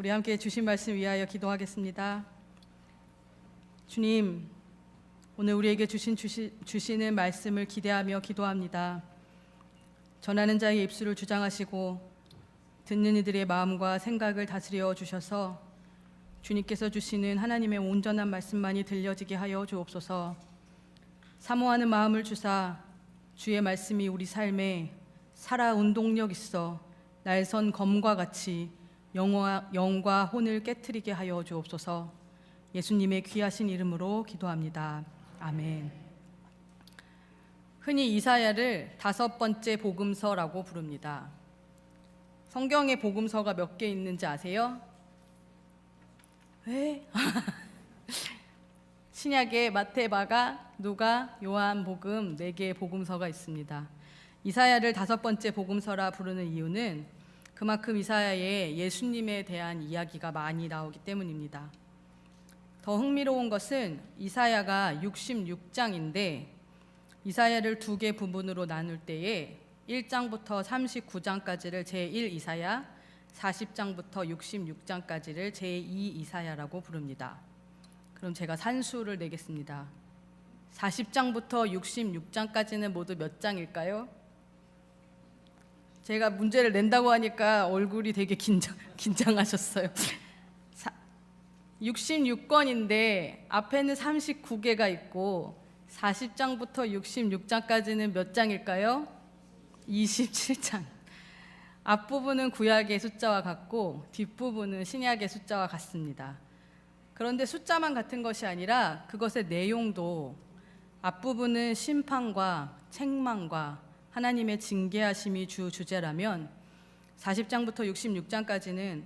우리 함께 주신 말씀 위하여 기도하겠습니다. 주님, 오늘 우리에게 주시는 말씀을 기대하며 기도합니다. 전하는 자의 입술을 주장하시고 듣는 이들의 마음과 생각을 다스려 주셔서 주님께서 주시는 하나님의 온전한 말씀만이 들려지게 하여 주옵소서. 사모하는 마음을 주사 주의 말씀이 우리 삶에 살아 운동력 있어 날선 검과 같이 영과 혼을 깨트리게 하여 주옵소서. 예수님의 귀하신 이름으로 기도합니다. 아멘. 흔히 이사야를 5번째 복음서라고 부릅니다. 성경에 복음서가 몇 개 있는지 아세요? 왜? 신약에 마태, 마가, 누가, 요한, 복음 4개의 복음서가 있습니다. 이사야를 5번째 복음서라 부르는 이유는 그만큼 이사야에 예수님에 대한 이야기가 많이 나오기 때문입니다. 더 흥미로운 것은 이사야가 66장인데 이사야를 2개 부분으로 나눌 때에 1장부터 39장까지를 제1 이사야, 40장부터 66장까지를 제2 이사야라고 부릅니다. 그럼 제가 산수를 내겠습니다. 40장부터 66장까지는 모두 몇 장일까요? 제가 문제를 낸다고 하니까 얼굴이 되게 긴장하셨어요. 66권인데 앞에는 39개가 있고 40장부터 66장까지는 몇 장일까요? 27장. 앞부분은 구약의 숫자와 같고 뒷부분은 신약의 숫자와 같습니다. 그런데 숫자만 같은 것이 아니라 그것의 내용도 앞부분은 심판과 책망과 하나님의 징계하심이 주제라면 40장부터 66장까지는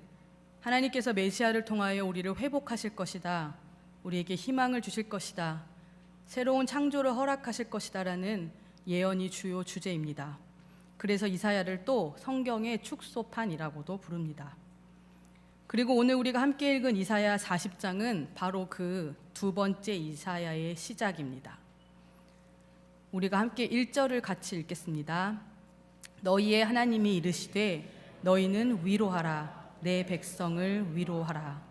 하나님께서 메시아를 통하여 우리를 회복하실 것이다, 우리에게 희망을 주실 것이다, 새로운 창조를 허락하실 것이다 라는 예언이 주요 주제입니다. 그래서 이사야를 또 성경의 축소판이라고도 부릅니다. 그리고 오늘 우리가 함께 읽은 이사야 40장은 바로 그 2번째 이사야의 시작입니다. 우리가 함께 1절을 같이 읽겠습니다. 너희의 하나님이 이르시되 너희는 위로하라, 내 백성을 위로하라.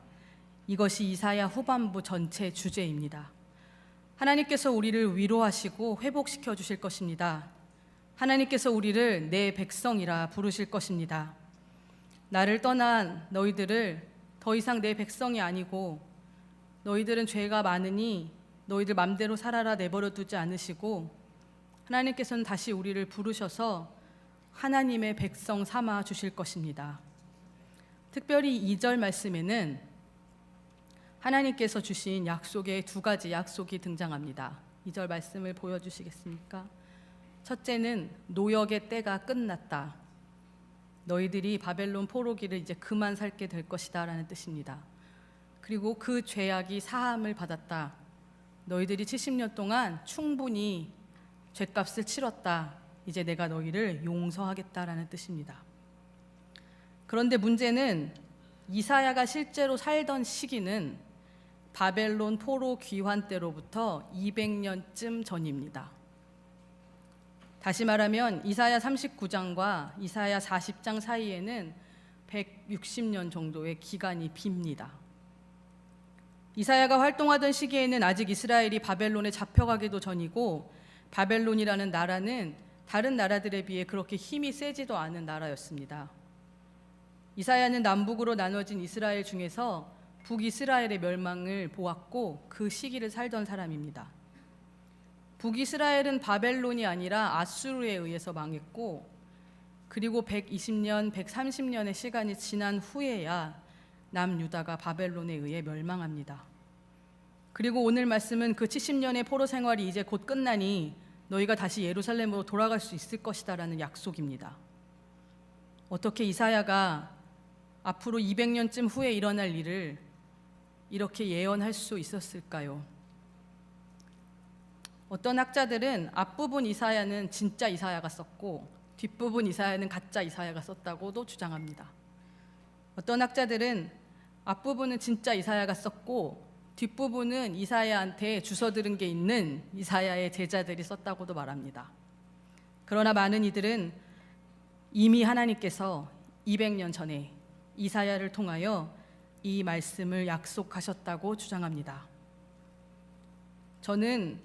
이것이 이사야 후반부 전체 주제입니다. 하나님께서 우리를 위로하시고 회복시켜 주실 것입니다. 하나님께서 우리를 내 백성이라 부르실 것입니다. 나를 떠난 너희들을 더 이상 내 백성이 아니고 너희들은 죄가 많으니 너희들 맘대로 살아라 내버려 두지 않으시고 하나님께서는 다시 우리를 부르셔서 하나님의 백성 삼아 주실 것입니다. 특별히 2절 말씀에는 하나님께서 주신 약속의 2가지 약속이 등장합니다. 2절 말씀을 보여주시겠습니까? 첫째는 노역의 때가 끝났다. 너희들이 바벨론 포로기를 이제 그만 살게 될 것이다 라는 뜻입니다. 그리고 그 죄악이 사함을 받았다. 너희들이 70년 동안 충분히 죄값을 치렀다. 이제 내가 너희를 용서하겠다라는 뜻입니다. 그런데 문제는 이사야가 실제로 살던 시기는 바벨론 포로 귀환 때로부터 200년쯤 전입니다. 다시 말하면 이사야 39장과 이사야 40장 사이에는 160년 정도의 기간이 빕니다. 이사야가 활동하던 시기에는 아직 이스라엘이 바벨론에 잡혀가기도 전이고 바벨론이라는 나라는 다른 나라들에 비해 그렇게 힘이 세지도 않은 나라였습니다. 이사야는 남북으로 나눠진 이스라엘 중에서 북이스라엘의 멸망을 보았고 그 시기를 살던 사람입니다. 북이스라엘은 바벨론이 아니라 아수르에 의해서 망했고 그리고 120년, 130년의 시간이 지난 후에야 남유다가 바벨론에 의해 멸망합니다. 그리고 오늘 말씀은 그 70년의 포로 생활이 이제 곧 끝나니 너희가 다시 예루살렘으로 돌아갈 수 있을 것이다 라는 약속입니다. 어떻게 이사야가 앞으로 200년쯤 후에 일어날 일을 이렇게 예언할 수 있었을까요? 어떤 학자들은 앞부분 이사야는 진짜 이사야가 썼고 뒷부분 이사야는 가짜 이사야가 썼다고도 주장합니다. 어떤 학자들은 앞부분은 진짜 이사야가 썼고 뒷부분은 이사야한테 주워 들은 게 있는 이사야의 제자들이 썼다고도 말합니다. 그러나 많은 이들은 이미 하나님께서 200년 전에 이사야를 통하여 이 말씀을 약속하셨다고 주장합니다. 저는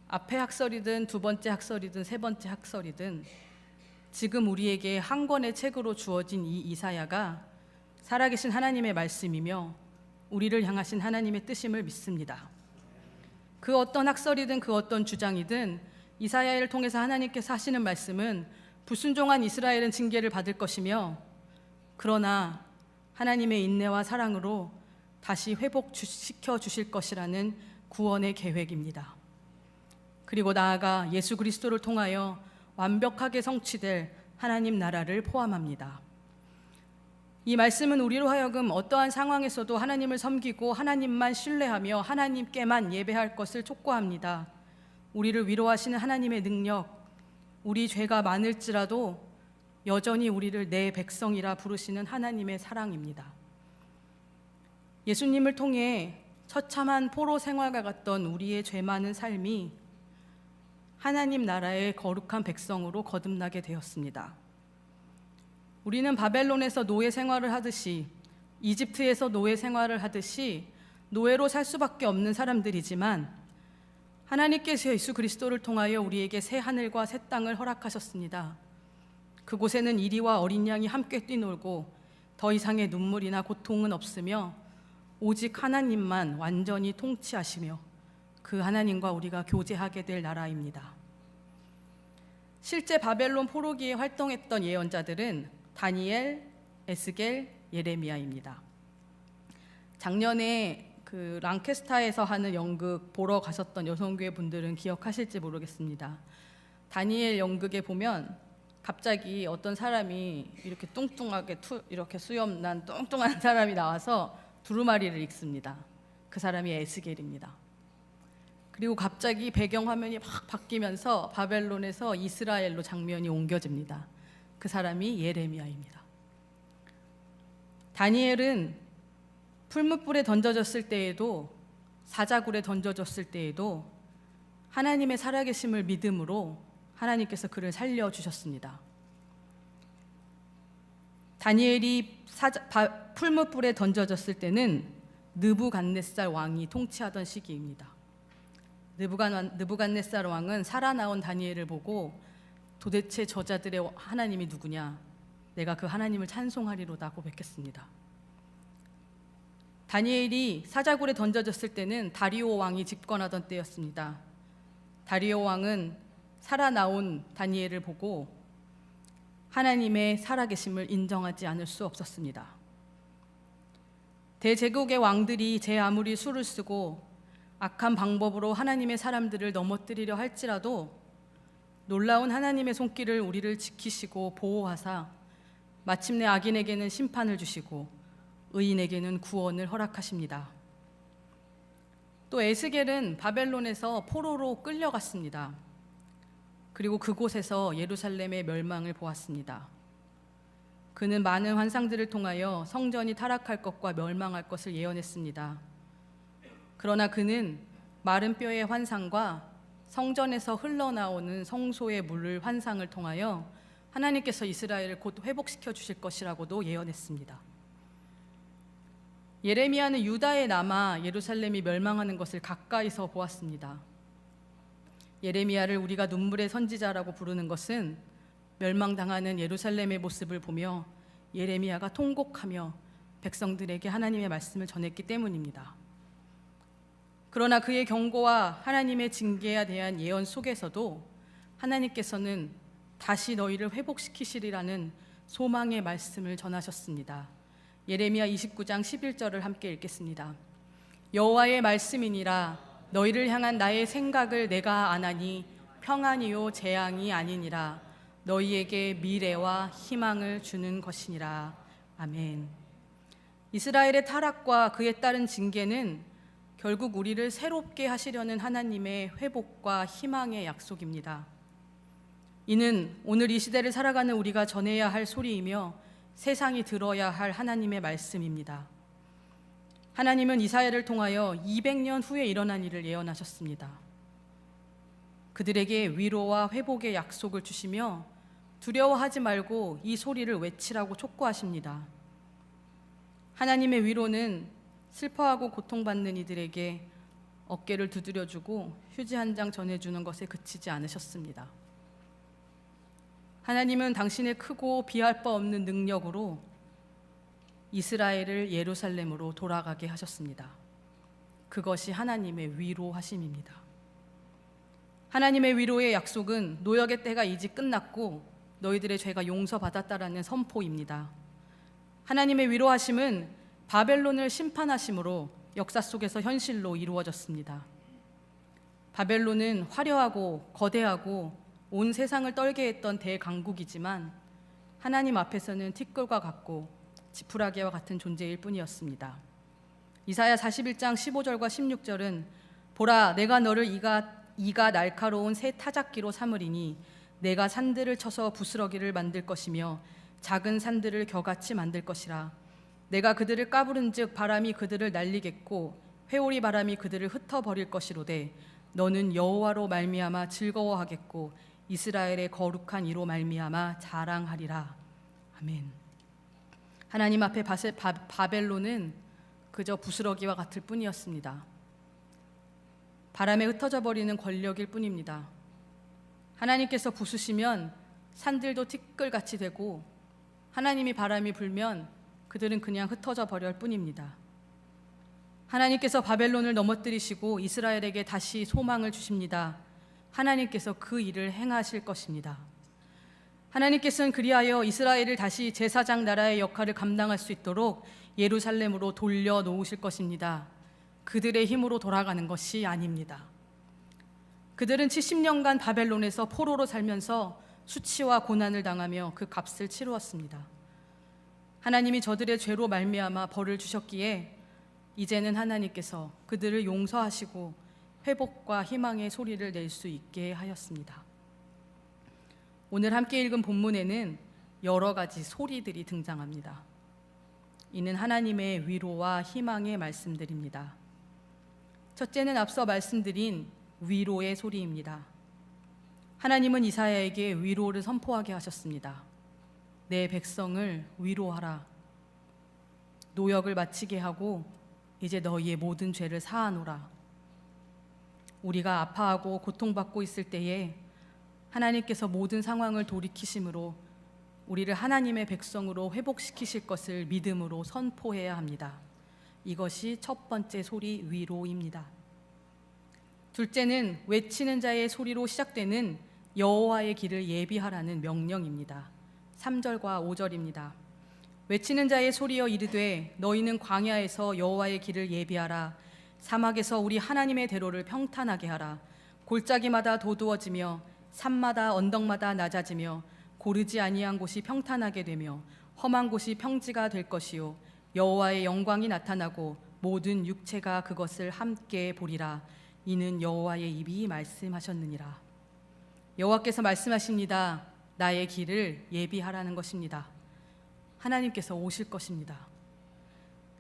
앞에 학설이든 두 번째 학설이든 세 번째 학설이든 지금 우리에게 한 권의 책으로 주어진 이 이사야가 살아계신 하나님의 말씀이며 우리를 향하신 하나님의 뜻임을 믿습니다. 그 어떤 학설이든 그 어떤 주장이든 이사야를 통해서 하나님께서 하시는 말씀은 불순종한 이스라엘은 징계를 받을 것이며 그러나 하나님의 인내와 사랑으로 다시 회복시켜 주실 것이라는 구원의 계획입니다. 그리고 나아가 예수 그리스도를 통하여 완벽하게 성취될 하나님 나라를 포함합니다. 이 말씀은 우리로 하여금 어떠한 상황에서도 하나님을 섬기고 하나님만 신뢰하며 하나님께만 예배할 것을 촉구합니다. 우리를 위로하시는 하나님의 능력, 우리 죄가 많을지라도 여전히 우리를 내 백성이라 부르시는 하나님의 사랑입니다. 예수님을 통해 처참한 포로 생활과 같던 우리의 죄 많은 삶이 하나님 나라의 거룩한 백성으로 거듭나게 되었습니다. 우리는 바벨론에서 노예 생활을 하듯이 이집트에서 노예 생활을 하듯이 노예로 살 수밖에 없는 사람들이지만 하나님께서 예수 그리스도를 통하여 우리에게 새 하늘과 새 땅을 허락하셨습니다. 그곳에는 이리와 어린 양이 함께 뛰놀고 더 이상의 눈물이나 고통은 없으며 오직 하나님만 완전히 통치하시며 그 하나님과 우리가 교제하게 될 나라입니다. 실제 바벨론 포로기에 활동했던 예언자들은 다니엘, 에스겔, 예레미야입니다. 작년에 그 랑캐스타에서 하는 연극 보러 가셨던 여성교회 분들은 기억하실지 모르겠습니다. 다니엘 연극에 보면 갑자기 어떤 사람이 이렇게 뚱뚱하게 이렇게 수염난 뚱뚱한 사람이 나와서 두루마리를 읽습니다. 그 사람이 에스겔입니다. 그리고 갑자기 배경화면이 막 바뀌면서 바벨론에서 이스라엘로 장면이 옮겨집니다. 그 사람이 예레미야입니다. 다니엘은 풀무불에 던져졌을 때에도 사자굴에 던져졌을 때에도 하나님의 살아계심을 믿음으로 하나님께서 그를 살려주셨습니다. 다니엘이 풀무불에 던져졌을 때는 느부갓네살 왕이 통치하던 시기입니다. 느부갓네살 왕은 살아나온 다니엘을 보고 도대체 저자들의 하나님이 누구냐? 내가 그 하나님을 찬송하리로다 고백했습니다. 다니엘이 사자굴에 던져졌을 때는 다리오 왕이 집권하던 때였습니다. 다리오 왕은 살아나온 다니엘을 보고 하나님의 살아계심을 인정하지 않을 수 없었습니다. 대제국의 왕들이 제 아무리 수를 쓰고 악한 방법으로 하나님의 사람들을 넘어뜨리려 할지라도 놀라운 하나님의 손길을 우리를 지키시고 보호하사 마침내 악인에게는 심판을 주시고 의인에게는 구원을 허락하십니다. 또 에스겔은 바벨론에서 포로로 끌려갔습니다. 그리고 그곳에서 예루살렘의 멸망을 보았습니다. 그는 많은 환상들을 통하여 성전이 타락할 것과 멸망할 것을 예언했습니다. 그러나 그는 마른 뼈의 환상과 성전에서 흘러나오는 성소의 물을 환상을 통하여 하나님께서 이스라엘을 곧 회복시켜 주실 것이라고도 예언했습니다. 예레미야는 유다에 남아 예루살렘이 멸망하는 것을 가까이서 보았습니다. 예레미야를 우리가 눈물의 선지자라고 부르는 것은 멸망당하는 예루살렘의 모습을 보며 예레미야가 통곡하며 백성들에게 하나님의 말씀을 전했기 때문입니다. 그러나 그의 경고와 하나님의 징계에 대한 예언 속에서도 하나님께서는 다시 너희를 회복시키시리라는 소망의 말씀을 전하셨습니다. 예레미야 29장 11절을 함께 읽겠습니다. 여호와의 말씀이니라 너희를 향한 나의 생각을 내가 아나니 평안이요 재앙이 아니니라 너희에게 미래와 희망을 주는 것이니라. 아멘. 이스라엘의 타락과 그에 따른 징계는 결국 우리를 새롭게 하시려는 하나님의 회복과 희망의 약속입니다. 이는 오늘 이 시대를 살아가는 우리가 전해야 할 소리이며 세상이 들어야 할 하나님의 말씀입니다. 하나님은 이사야를 통하여 200년 후에 일어난 일을 예언하셨습니다. 그들에게 위로와 회복의 약속을 주시며 두려워하지 말고 이 소리를 외치라고 촉구하십니다. 하나님의 위로는 슬퍼하고 고통받는 이들에게 어깨를 두드려주고 휴지 한 장 전해주는 것에 그치지 않으셨습니다. 하나님은 당신의 크고 비할 바 없는 능력으로 이스라엘을 예루살렘으로 돌아가게 하셨습니다. 그것이 하나님의 위로하심입니다. 하나님의 위로의 약속은 노역의 때가 이제 끝났고 너희들의 죄가 용서받았다라는 선포입니다. 하나님의 위로하심은 바벨론을 심판하심으로 역사 속에서 현실로 이루어졌습니다. 바벨론은 화려하고 거대하고 온 세상을 떨게 했던 대강국이지만 하나님 앞에서는 티끌과 같고 지푸라기와 같은 존재일 뿐이었습니다. 이사야 41장 15절과 16절은 보라, 내가 너를 이가 날카로운 새 타작기로 삼으리니 내가 산들을 쳐서 부스러기를 만들 것이며 작은 산들을 겨같이 만들 것이라. 내가 그들을 까부른즉 바람이 그들을 날리겠고 회오리 바람이 그들을 흩어버릴 것이로되 너는 여호와로 말미암아 즐거워하겠고 이스라엘의 거룩한 이로 말미암아 자랑하리라. 아멘. 하나님 앞에 바벨론은 그저 부스러기와 같을 뿐이었습니다. 바람에 흩어져 버리는 권력일 뿐입니다. 하나님께서 부수시면 산들도 티끌같이 되고 하나님이 바람이 불면 그들은 그냥 흩어져 버릴 뿐입니다. 하나님께서 바벨론을 넘어뜨리시고 이스라엘에게 다시 소망을 주십니다. 하나님께서 그 일을 행하실 것입니다. 하나님께서는 그리하여 이스라엘을 다시 제사장 나라의 역할을 감당할 수 있도록 예루살렘으로 돌려놓으실 것입니다. 그들의 힘으로 돌아가는 것이 아닙니다. 그들은 70년간 바벨론에서 포로로 살면서 수치와 고난을 당하며 그 값을 치루었습니다. 하나님이 저들의 죄로 말미암아 벌을 주셨기에 이제는 하나님께서 그들을 용서하시고 회복과 희망의 소리를 낼 수 있게 하였습니다. 오늘 함께 읽은 본문에는 여러 가지 소리들이 등장합니다. 이는 하나님의 위로와 희망의 말씀들입니다. 첫째는 앞서 말씀드린 위로의 소리입니다. 하나님은 이사야에게 위로를 선포하게 하셨습니다. 내 백성을 위로하라. 노역을 마치게 하고 이제 너희의 모든 죄를 사하노라. 우리가 아파하고 고통받고 있을 때에 하나님께서 모든 상황을 돌이키심으로 우리를 하나님의 백성으로 회복시키실 것을 믿음으로 선포해야 합니다. 이것이 첫 번째 소리 위로입니다. 둘째는 외치는 자의 소리로 시작되는 여호와의 길을 예비하라는 명령입니다. 3절과 5절입니다. 외치는 자의 소리여 이르되 너희는 광야에서 여호와의 길을 예비하라. 사막에서 우리 하나님의 대로를 평탄하게 하라. 골짜기마다 도두어지며 산마다 언덕마다 낮아지며 고르지 아니한 곳이 평탄하게 되며 험한 곳이 평지가 될 것이요 여호와의 영광이 나타나고 모든 육체가 그것을 함께 보리라. 이는 여호와의 입이 말씀하셨느니라. 여호와께서 말씀하십니다. 나의 길을 예비하라는 것입니다. 하나님께서 오실 것입니다.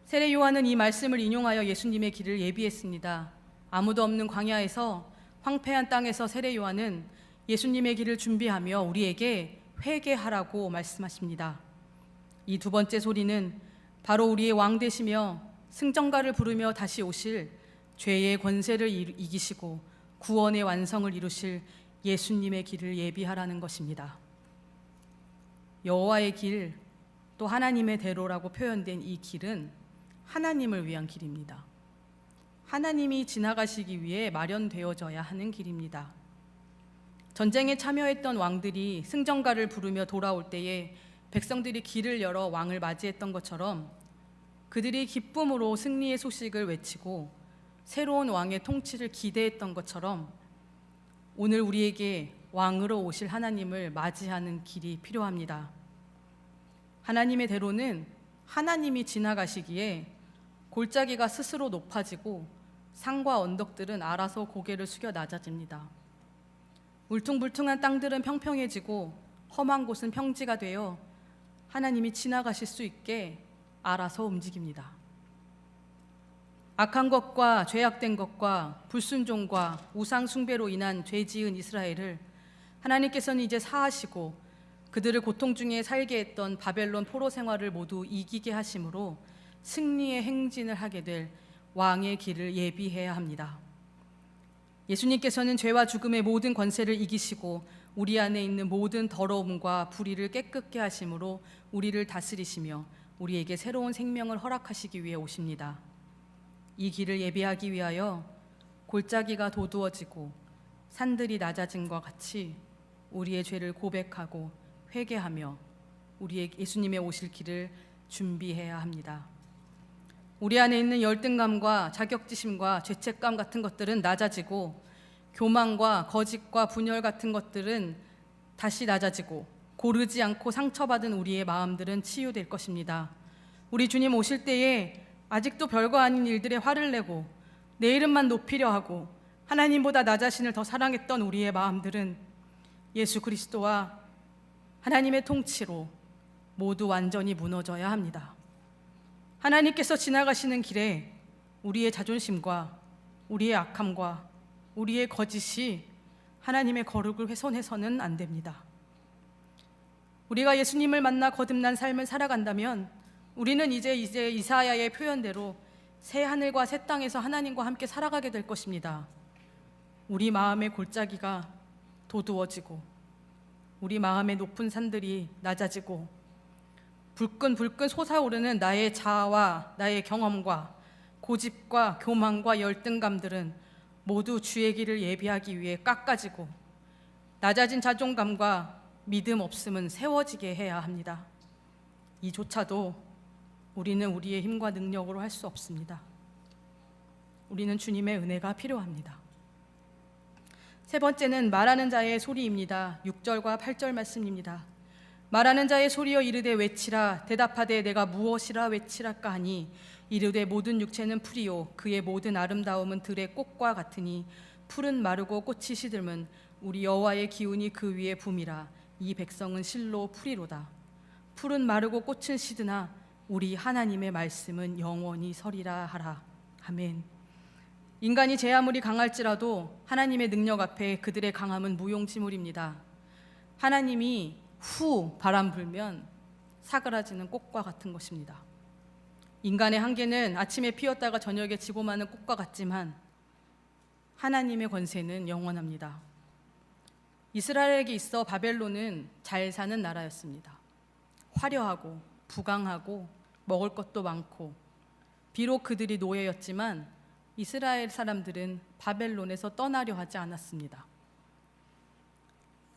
세례 요한은 이 말씀을 인용하여 예수님의 길을 예비했습니다. 아무도 없는 광야에서 황폐한 땅에서 세례 요한은 예수님의 길을 준비하며 우리에게 회개하라고 말씀하십니다. 이 두 번째 소리는 바로 우리의 왕 되시며 승전가를 부르며 다시 오실 죄의 권세를 이기시고 구원의 완성을 이루실 예수님의 길을 예비하라는 것입니다. 여호와의 길, 또 하나님의 대로라고 표현된 이 길은 하나님을 위한 길입니다. 하나님이 지나가시기 위해 마련되어져야 하는 길입니다. 전쟁에 참여했던 왕들이 승전가를 부르며 돌아올 때에 백성들이 길을 열어 왕을 맞이했던 것처럼 그들이 기쁨으로 승리의 소식을 외치고 새로운 왕의 통치를 기대했던 것처럼 오늘 우리에게 왕으로 오실 하나님을 맞이하는 길이 필요합니다. 하나님의 대로는 하나님이 지나가시기에 골짜기가 스스로 높아지고 산과 언덕들은 알아서 고개를 숙여 낮아집니다. 울퉁불퉁한 땅들은 평평해지고 험한 곳은 평지가 되어 하나님이 지나가실 수 있게 알아서 움직입니다. 악한 것과 죄악된 것과 불순종과 우상 숭배로 인한 죄 지은 이스라엘을 하나님께서는 이제 사하시고 그들을 고통 중에 살게 했던 바벨론 포로 생활을 모두 이기게 하심으로 승리의 행진을 하게 될 왕의 길을 예비해야 합니다. 예수님께서는 죄와 죽음의 모든 권세를 이기시고 우리 안에 있는 모든 더러움과 불의를 깨끗게 하심으로 우리를 다스리시며 우리에게 새로운 생명을 허락하시기 위해 오십니다. 이 길을 예비하기 위하여 골짜기가 도두어지고 산들이 낮아짐과 같이 우리의 죄를 고백하고 회개하며 우리의 예수님의 오실 길을 준비해야 합니다. 우리 안에 있는 열등감과 자격지심과 죄책감 같은 것들은 낮아지고 교만과 거짓과 분열 같은 것들은 다시 낮아지고 고르지 않고 상처받은 우리의 마음들은 치유될 것입니다. 우리 주님 오실 때에 아직도 별거 아닌 일들에 화를 내고 내 이름만 높이려 하고 하나님보다 나 자신을 더 사랑했던 우리의 마음들은 예수 그리스도와 하나님의 통치로 모두 완전히 무너져야 합니다. 하나님께서 지나가시는 길에 우리의 자존심과 우리의 악함과 우리의 거짓이 하나님의 거룩을 훼손해서는 안 됩니다. 우리가 예수님을 만나 거듭난 삶을 살아간다면 우리는 이제 이사야의 표현대로 새 하늘과 새 땅에서 하나님과 함께 살아가게 될 것입니다. 우리 마음의 골짜기가 도두어지고 우리 마음의 높은 산들이 낮아지고 불끈불끈 솟아오르는 나의 자아와 나의 경험과 고집과 교만과 열등감들은 모두 주의 길을 예비하기 위해 깎아지고 낮아진 자존감과 믿음 없음은 세워지게 해야 합니다. 이조차도 우리는 우리의 힘과 능력으로 할 수 없습니다. 우리는 주님의 은혜가 필요합니다. 세 번째는 말하는 자의 소리입니다. 6절과 8절 말씀입니다. 말하는 자의 소리여 이르되 외치라. 대답하되 내가 무엇이라 외치랄까 하니 이르되 모든 육체는 풀이요 그의 모든 아름다움은 들의 꽃과 같으니 풀은 마르고 꽃이 시들면 우리 여호와의 기운이 그 위에 붐이라. 이 백성은 실로 풀이로다. 풀은 마르고 꽃은 시드나 우리 하나님의 말씀은 영원히 서리라 하라. 아멘. 인간이 제 아무리 강할지라도 하나님의 능력 앞에 그들의 강함은 무용지물입니다. 하나님이 후 바람 불면 사그라지는 꽃과 같은 것입니다. 인간의 한계는 아침에 피었다가 저녁에 지고 마는 꽃과 같지만 하나님의 권세는 영원합니다. 이스라엘에게 있어 바벨론은 잘 사는 나라였습니다. 화려하고 부강하고 먹을 것도 많고 비록 그들이 노예였지만 이스라엘 사람들은 바벨론에서 떠나려 하지 않았습니다.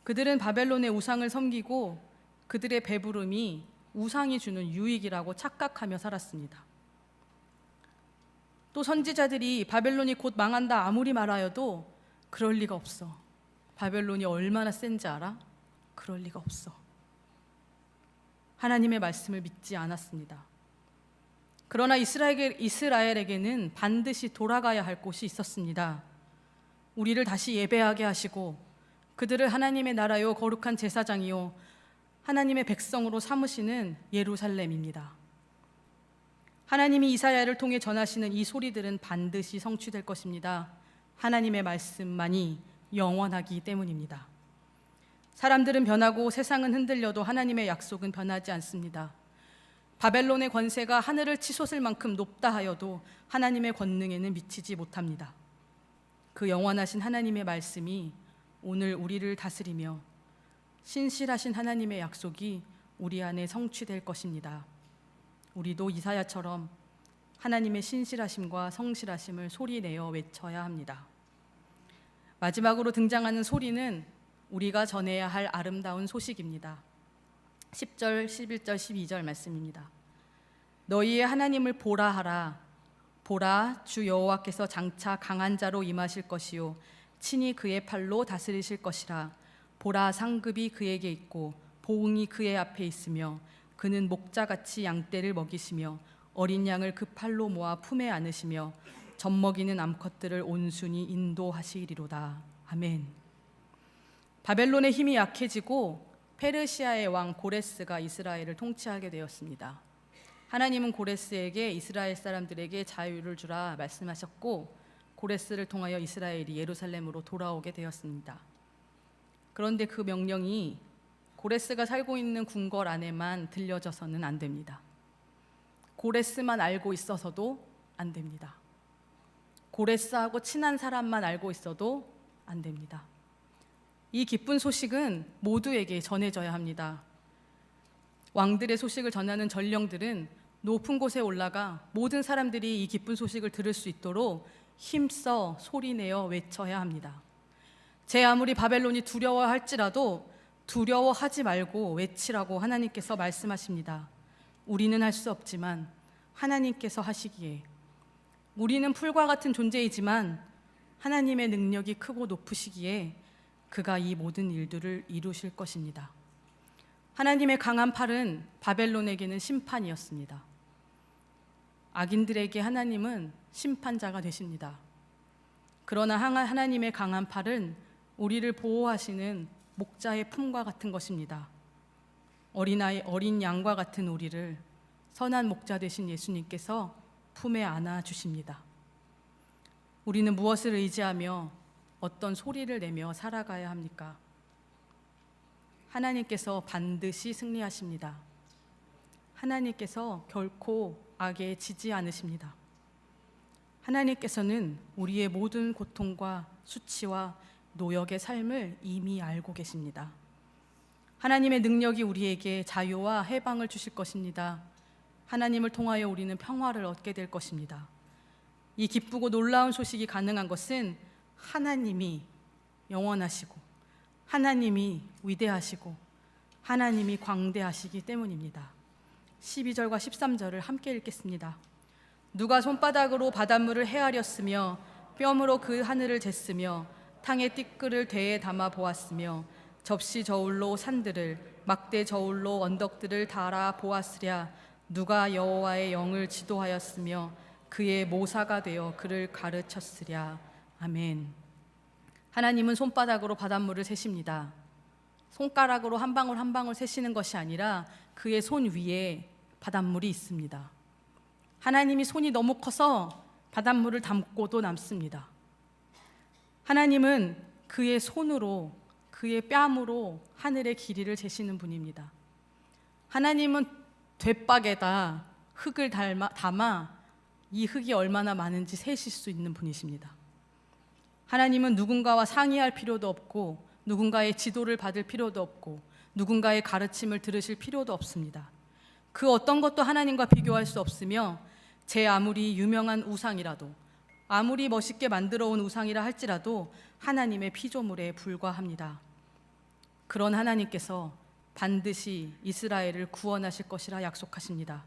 그들은 바벨론의 우상을 섬기고 그들의 배부름이 우상이 주는 유익이라고 착각하며 살았습니다. 또 선지자들이 바벨론이 곧 망한다 아무리 말하여도 그럴 리가 없어. 바벨론이 얼마나 센지 알아? 그럴 리가 없어. 하나님의 말씀을 믿지 않았습니다. 그러나 이스라엘에게는 반드시 돌아가야 할 곳이 있었습니다. 우리를 다시 예배하게 하시고 그들을 하나님의 나라요 거룩한 제사장이요 하나님의 백성으로 삼으시는 예루살렘입니다. 하나님이 이사야를 통해 전하시는 이 소리들은 반드시 성취될 것입니다. 하나님의 말씀만이 영원하기 때문입니다. 사람들은 변하고 세상은 흔들려도 하나님의 약속은 변하지 않습니다. 바벨론의 권세가 하늘을 치솟을 만큼 높다 하여도 하나님의 권능에는 미치지 못합니다. 그 영원하신 하나님의 말씀이 오늘 우리를 다스리며 신실하신 하나님의 약속이 우리 안에 성취될 것입니다. 우리도 이사야처럼 하나님의 신실하심과 성실하심을 소리내어 외쳐야 합니다. 마지막으로 등장하는 소리는 우리가 전해야 할 아름다운 소식입니다. 10절, 11절, 12절 말씀입니다. 너희의 하나님을 보라 하라. 보라, 주 여호와께서 장차 강한 자로 임하실 것이요 친히 그의 팔로 다스리실 것이라. 보라, 상급이 그에게 있고 보응이 그의 앞에 있으며 그는 목자같이 양떼를 먹이시며 어린 양을 그 팔로 모아 품에 안으시며 젖먹이는 암컷들을 온순히 인도하시리로다. 아멘. 바벨론의 힘이 약해지고 페르시아의 왕 고레스가 이스라엘을 통치하게 되었습니다. 하나님은 고레스에게 이스라엘 사람들에게 자유를 주라 말씀하셨고 고레스를 통하여 이스라엘이 예루살렘으로 돌아오게 되었습니다. 그런데 그 명령이 고레스가 살고 있는 궁궐 안에만 들려져서는 안 됩니다. 고레스만 알고 있어서도 안 됩니다. 고레스하고 친한 사람만 알고 있어도 안 됩니다. 이 기쁜 소식은 모두에게 전해져야 합니다. 왕들의 소식을 전하는 전령들은 높은 곳에 올라가 모든 사람들이 이 기쁜 소식을 들을 수 있도록 힘써 소리내어 외쳐야 합니다. 제 아무리 바벨론이 두려워할지라도 두려워하지 말고 외치라고 하나님께서 말씀하십니다. 우리는 할 수 없지만 하나님께서 하시기에, 우리는 풀과 같은 존재이지만 하나님의 능력이 크고 높으시기에 그가 이 모든 일들을 이루실 것입니다. 하나님의 강한 팔은 바벨론에게는 심판이었습니다. 악인들에게 하나님은 심판자가 되십니다. 그러나 하나님의 강한 팔은 우리를 보호하시는 목자의 품과 같은 것입니다. 어린 양과 같은 우리를 선한 목자 되신 예수님께서 품에 안아 주십니다. 우리는 무엇을 의지하며 어떤 소리를 내며 살아가야 합니까? 하나님께서 반드시 승리하십니다. 하나님께서 결코 악에 지지 않으십니다. 하나님께서는 우리의 모든 고통과 수치와 노역의 삶을 이미 알고 계십니다. 하나님의 능력이 우리에게 자유와 해방을 주실 것입니다. 하나님을 통하여 우리는 평화를 얻게 될 것입니다. 이 기쁘고 놀라운 소식이 가능한 것은 하나님이 영원하시고 하나님이 위대하시고 하나님이 광대하시기 때문입니다. 12절과 13절을 함께 읽겠습니다. 누가 손바닥으로 바닷물을 헤아렸으며 뼘으로 그 하늘을 쟀으며 탕의 띠끌을 대에 담아 보았으며 접시 저울로 산들을 막대 저울로 언덕들을 달아 보았으랴. 누가 여호와의 영을 지도하였으며 그의 모사가 되어 그를 가르쳤으랴. 아멘. 하나님은 손바닥으로 바닷물을 세십니다. 손가락으로 한 방울 한 방울 세시는 것이 아니라 그의 손 위에 바닷물이 있습니다. 하나님이 손이 너무 커서 바닷물을 담고도 남습니다. 하나님은 그의 손으로, 그의 뺨으로 하늘의 길이를 재시는 분입니다. 하나님은 돛박에다 흙을 담아 이 흙이 얼마나 많은지 세실 수 있는 분이십니다. 하나님은 누군가와 상의할 필요도 없고 누군가의 지도를 받을 필요도 없고 누군가의 가르침을 들으실 필요도 없습니다. 그 어떤 것도 하나님과 비교할 수 없으며 제 아무리 유명한 우상이라도 아무리 멋있게 만들어 온 우상이라 할지라도 하나님의 피조물에 불과합니다. 그런 하나님께서 반드시 이스라엘을 구원하실 것이라 약속하십니다.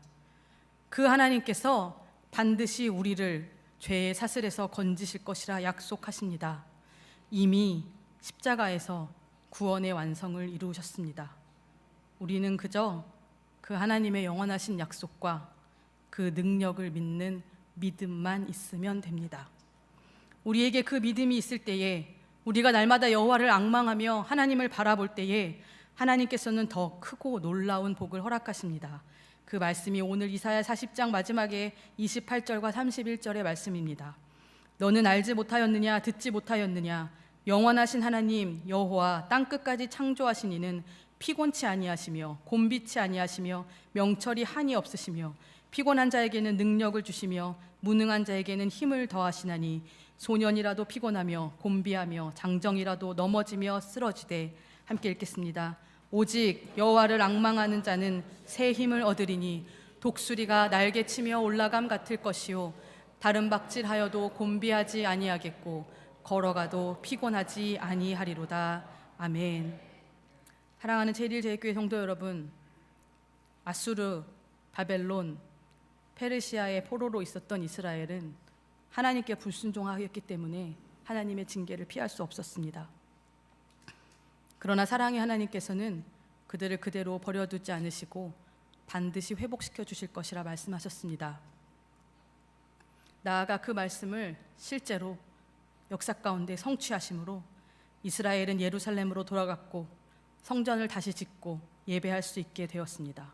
그 하나님께서 반드시 우리를 죄의 사슬에서 건지실 것이라 약속하십니다. 이미 십자가에서 구원의 완성을 이루셨습니다. 우리는 그저 그 하나님의 영원하신 약속과 그 능력을 믿는 믿음만 있으면 됩니다. 우리에게 그 믿음이 있을 때에, 우리가 날마다 여호와를 앙망하며 하나님을 바라볼 때에 하나님께서는 더 크고 놀라운 복을 허락하십니다. 그 말씀이 오늘 이사야 40장 마지막에 28절과 31절의 말씀입니다. 너는 알지 못하였느냐, 듣지 못하였느냐, 영원하신 하나님 여호와 땅끝까지 창조하신 이는 피곤치 아니하시며 곤비치 아니하시며 명철이 한이 없으시며 피곤한 자에게는 능력을 주시며 무능한 자에게는 힘을 더하시나니 소년이라도 피곤하며 곤비하며 장정이라도 넘어지며 쓰러지되. 함께 읽겠습니다. 오직 여호와를 앙망하는 자는 새 힘을 얻으리니 독수리가 날개치며 올라감 같을 것이요 다른 박질하여도 곤비하지 아니하겠고 걸어가도 피곤하지 아니하리로다. 아멘. 사랑하는 제1제일교회 성도 여러분, 아수르, 바벨론, 페르시아의 포로로 있었던 이스라엘은 하나님께 불순종하였기 때문에 하나님의 징계를 피할 수 없었습니다. 그러나 사랑의 하나님께서는 그들을 그대로 버려두지 않으시고 반드시 회복시켜 주실 것이라 말씀하셨습니다. 나아가 그 말씀을 실제로 역사 가운데 성취하심으로 이스라엘은 예루살렘으로 돌아갔고 성전을 다시 짓고 예배할 수 있게 되었습니다.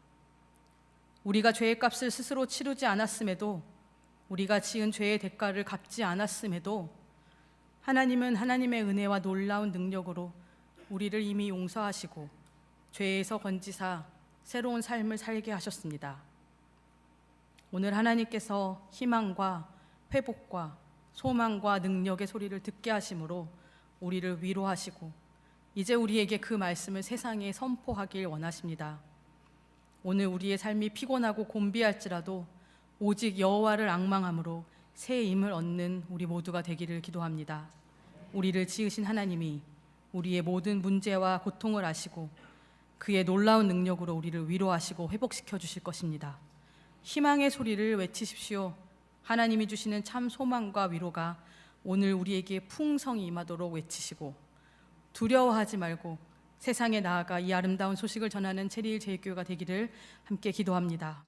우리가 죄의 값을 스스로 치르지 않았음에도, 우리가 지은 죄의 대가를 갚지 않았음에도 하나님은 하나님의 은혜와 놀라운 능력으로 우리를 이미 용서하시고 죄에서 건지사 새로운 삶을 살게 하셨습니다. 오늘 하나님께서 희망과 회복과 소망과 능력의 소리를 듣게 하심으로 우리를 위로하시고 이제 우리에게 그 말씀을 세상에 선포하길 원하십니다. 오늘 우리의 삶이 피곤하고 곤비할지라도 오직 여호와를 앙망함으로 새 힘을 얻는 우리 모두가 되기를 기도합니다. 우리를 지으신 하나님이 우리의 모든 문제와 고통을 아시고 그의 놀라운 능력으로 우리를 위로하시고 회복시켜 주실 것입니다. 희망의 소리를 외치십시오. 하나님이 주시는 참 소망과 위로가 오늘 우리에게 풍성히 임하도록 외치시고 두려워하지 말고 세상에 나아가 이 아름다운 소식을 전하는 체리힐 제1교회가 되기를 함께 기도합니다.